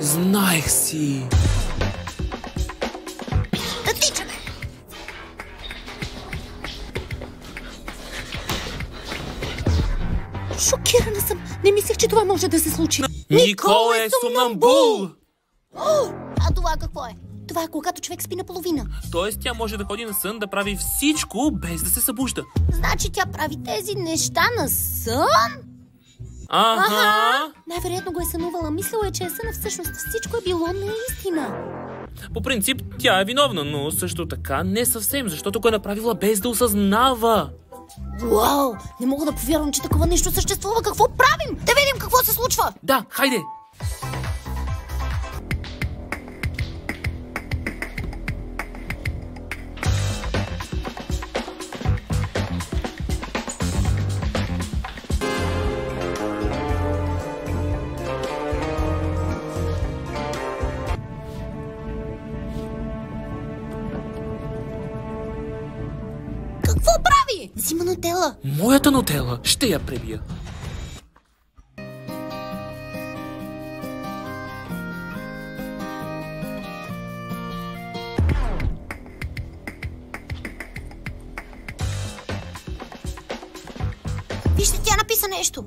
Знаех си. Да тичаме! Шокирана съм. Не мислех, че това може да се случи. Никол е сомнамбул! А това какво е? Това е когато човек спи наполовина. Тоест тя може да ходи на сън, да прави всичко, без да се събужда. Значи тя прави тези неща на сън? Ага. Най-вероятно го е сънувала. Мислила е, че е сън, а всъщност всичко е било наистина. По принцип, тя е виновна, но също така не съвсем, защото го е направила без да осъзнава. Уау! Не мога да повярвам, че такова нещо съществува. Какво правим? Да видим какво се случва! Да, хайде! Какво прави? Взима нутела. Моята нутела ще я пребия. Вижте, тя написа нещо.